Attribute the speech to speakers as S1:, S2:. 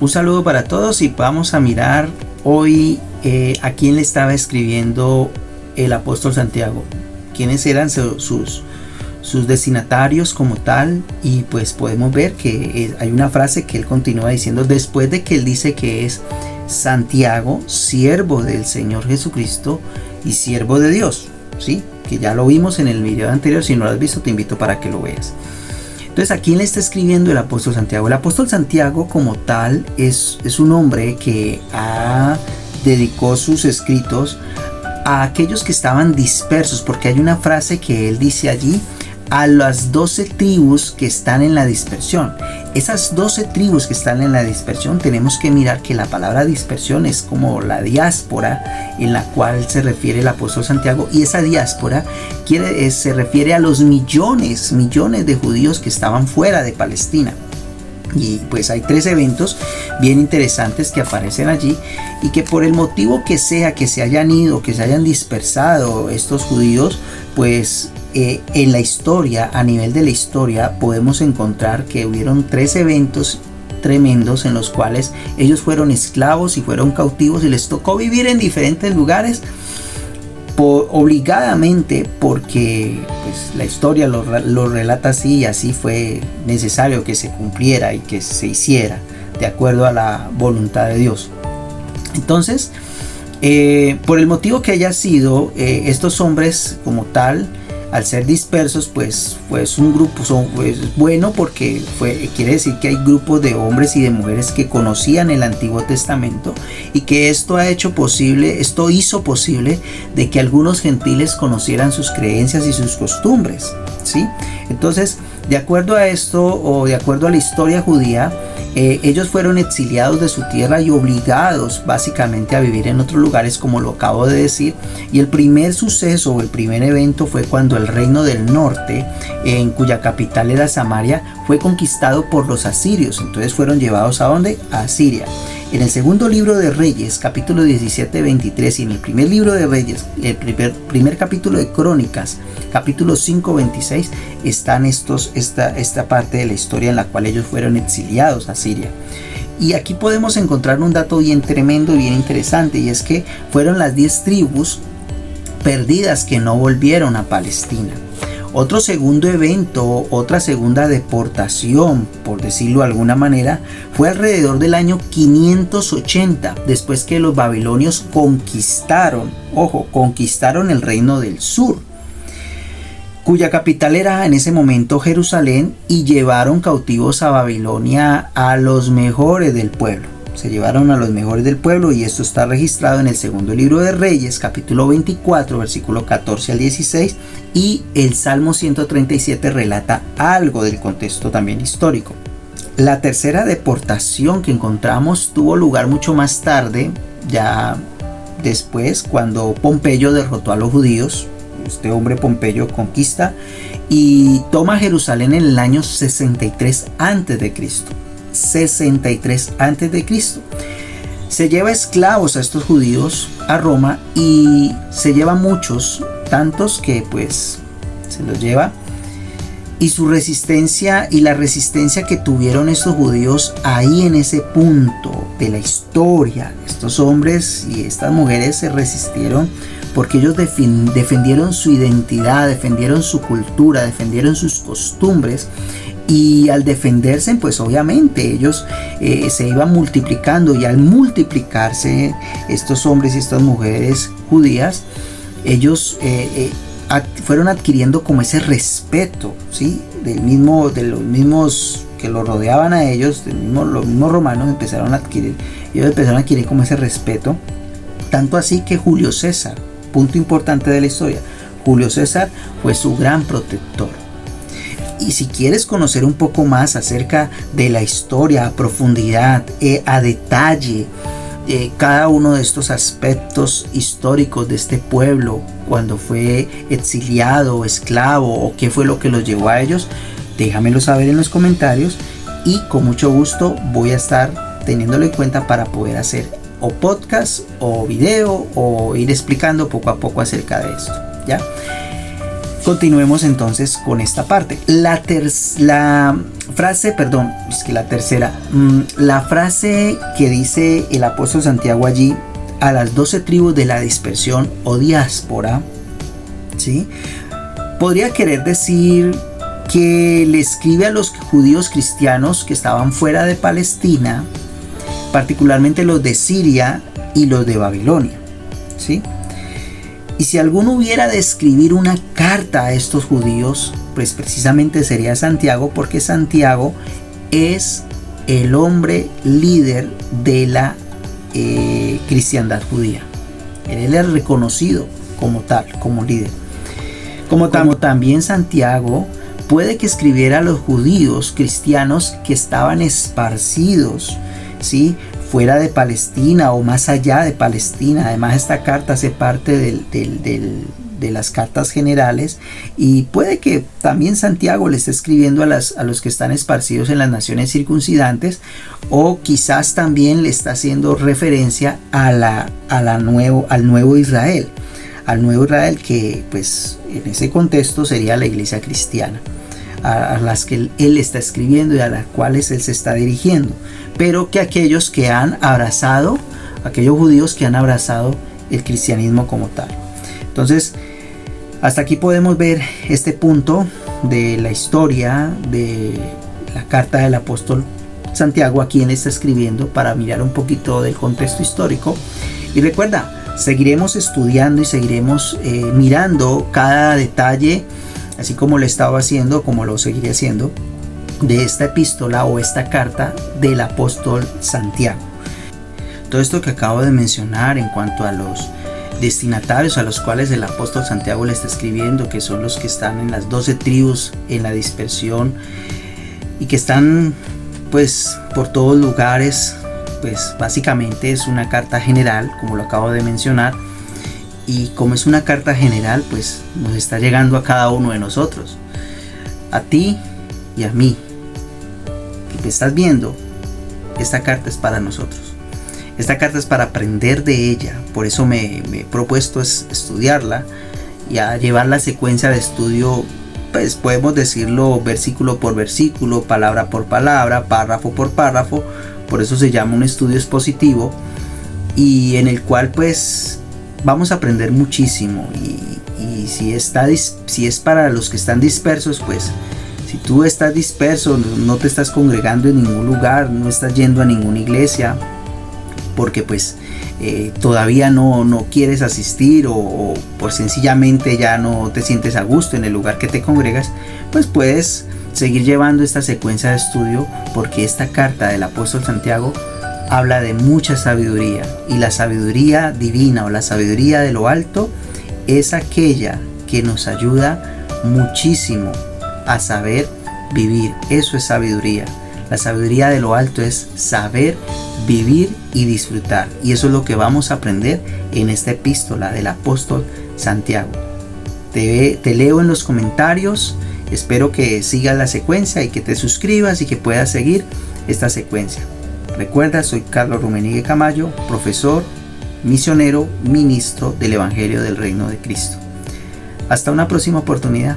S1: Un saludo para todos y vamos a mirar hoy a quién le estaba escribiendo el apóstol Santiago, quiénes eran sus destinatarios como tal. Y pues podemos ver que hay una frase que él continúa diciendo después de que él dice que es Santiago, siervo del Señor Jesucristo y siervo de Dios, ¿sí? Que ya lo vimos en el video anterior. Si no lo has visto, te invito para que lo veas. Entonces, ¿a quién le está escribiendo el apóstol Santiago? El apóstol Santiago como tal es un hombre que dedicó sus escritos a aquellos que estaban dispersos, porque hay una frase que él dice allí: a las 12 tribus que están en la dispersión. Esas 12 tribus que están en la dispersión, tenemos que mirar que la palabra dispersión es como la diáspora en la cual se refiere el apóstol Santiago, y esa diáspora se refiere a los millones de judíos que estaban fuera de Palestina. Y pues hay 3 eventos bien interesantes que aparecen allí, y que por el motivo que sea que se hayan ido, que se hayan dispersado estos judíos, pues en la historia, a nivel de la historia, podemos encontrar que hubieron 3 eventos tremendos en los cuales ellos fueron esclavos y fueron cautivos y les tocó vivir en diferentes lugares obligadamente, porque pues la historia lo relata así, y así fue necesario que se cumpliera y que se hiciera de acuerdo a la voluntad de Dios. Entonces, por el motivo que haya sido, estos hombres como tal, al ser dispersos, pues un grupo bueno, porque quiere decir que hay grupos de hombres y de mujeres que conocían el Antiguo Testamento, y que esto hizo posible de que algunos gentiles conocieran sus creencias y sus costumbres, ¿sí? Entonces, de acuerdo a esto, o de acuerdo a la historia judía, ellos fueron exiliados de su tierra y obligados básicamente a vivir en otros lugares, como lo acabo de decir. Y el primer suceso, o el primer evento, fue cuando el reino del norte, en cuya capital era Samaria, fue conquistado por los asirios. Entonces fueron llevados ¿a dónde? A Asiria. En el segundo libro de Reyes, capítulo 17-23, y en el primer libro de Reyes, el primer capítulo de Crónicas, capítulo 5-26, están esta parte de la historia en la cual ellos fueron exiliados a Siria. Y aquí podemos encontrar un dato bien tremendo, bien interesante, y es que fueron las 10 tribus perdidas que no volvieron a Palestina. Otro segundo evento, otra segunda deportación, por decirlo de alguna manera, fue alrededor del año 580, después que los babilonios conquistaron el reino del sur, cuya capital era en ese momento Jerusalén, y llevaron cautivos a Babilonia a los mejores del pueblo. Se llevaron a los mejores del pueblo, y esto está registrado en el segundo libro de Reyes, capítulo 24, versículo 14 al 16, y el Salmo 137 relata algo del contexto también histórico. La tercera deportación que encontramos tuvo lugar mucho más tarde, ya después, cuando Pompeyo derrotó a los judíos. Este hombre Pompeyo conquista y toma Jerusalén en el año 63 a.C. 63 a.C. Se lleva esclavos a estos judíos a Roma, y se lleva muchos, tantos que pues se los lleva, y su resistencia y la resistencia que tuvieron estos judíos ahí en ese punto de la historia, estos hombres y estas mujeres se resistieron porque ellos defendieron su identidad, defendieron su cultura, defendieron sus costumbres. Y al defenderse, pues obviamente ellos se iban multiplicando, y al multiplicarse estos hombres y estas mujeres judías, ellos fueron adquiriendo como ese respeto, ¿sí? De los mismos que los rodeaban a ellos, los mismos romanos empezaron a adquirir como ese respeto, tanto así que Julio César, punto importante de la historia, Julio César fue su gran protector. Y si quieres conocer un poco más acerca de la historia a profundidad, a detalle, cada uno de estos aspectos históricos de este pueblo, cuando fue exiliado, esclavo, o qué fue lo que los llevó a ellos, déjamelo saber en los comentarios, y con mucho gusto voy a estar teniéndolo en cuenta para poder hacer o podcast o video, o ir explicando poco a poco acerca de esto, ¿ya? Continuemos entonces con esta parte. La frase que dice el apóstol Santiago allí a las 12 tribus de la dispersión o diáspora, ¿sí?, podría querer decir que le escribe a los judíos cristianos que estaban fuera de Palestina, particularmente los de Siria y los de Babilonia, ¿sí? Y si alguno hubiera de escribir una carta a estos judíos, pues precisamente sería Santiago, porque Santiago es el hombre líder de la cristiandad judía. Él es reconocido como tal, como líder. Como también Santiago puede que escribiera a los judíos cristianos que estaban esparcidos, ¿sí?, fuera de Palestina o más allá de Palestina. Además, esta carta hace parte de las cartas generales, y puede que también Santiago le esté escribiendo a los que están esparcidos en las naciones circuncidantes, o quizás también le está haciendo referencia al nuevo Israel, que pues en ese contexto sería la iglesia cristiana, a las que él está escribiendo y a las cuales él se está dirigiendo, pero que aquellos judíos que han abrazado el cristianismo como tal. Entonces, hasta aquí podemos ver este punto de la historia de la carta del apóstol Santiago, a quien está escribiendo, para mirar un poquito del contexto histórico. Y recuerda, seguiremos estudiando y seguiremos mirando cada detalle, así como lo he estado haciendo, como lo seguiré haciendo, de esta epístola o esta carta del apóstol Santiago. Todo esto que acabo de mencionar en cuanto a los destinatarios a los cuales el apóstol Santiago le está escribiendo, que son los que están en las 12 tribus en la dispersión y que están pues por todos lugares, pues básicamente es una carta general, como lo acabo de mencionar. Y como es una carta general, pues nos está llegando a cada uno de nosotros, a ti y a mí, que me estás viendo. Esta carta es para nosotros. Esta carta es para aprender de ella. Por eso me he propuesto estudiarla y a llevar la secuencia de estudio, pues podemos decirlo versículo por versículo, palabra por palabra, párrafo por párrafo. Por eso se llama un estudio expositivo, y en el cual pues vamos a aprender muchísimo. Y si es para los que están dispersos, pues si tú estás disperso, no te estás congregando en ningún lugar, no estás yendo a ninguna iglesia, porque pues todavía no quieres asistir, o por sencillamente ya no te sientes a gusto en el lugar que te congregas, pues puedes seguir llevando esta secuencia de estudio, porque esta carta del apóstol Santiago habla de mucha sabiduría, y la sabiduría divina o la sabiduría de lo alto es aquella que nos ayuda muchísimo a saber vivir. Eso es sabiduría. La sabiduría de lo alto es saber vivir y disfrutar, y eso es lo que vamos a aprender en esta epístola del apóstol Santiago. Te leo en los comentarios. Espero que sigas la secuencia y que te suscribas y que puedas seguir esta secuencia. Recuerda, soy Carlos Rummenigge Camayo, profesor, misionero, ministro del Evangelio del Reino de Cristo. Hasta una próxima oportunidad.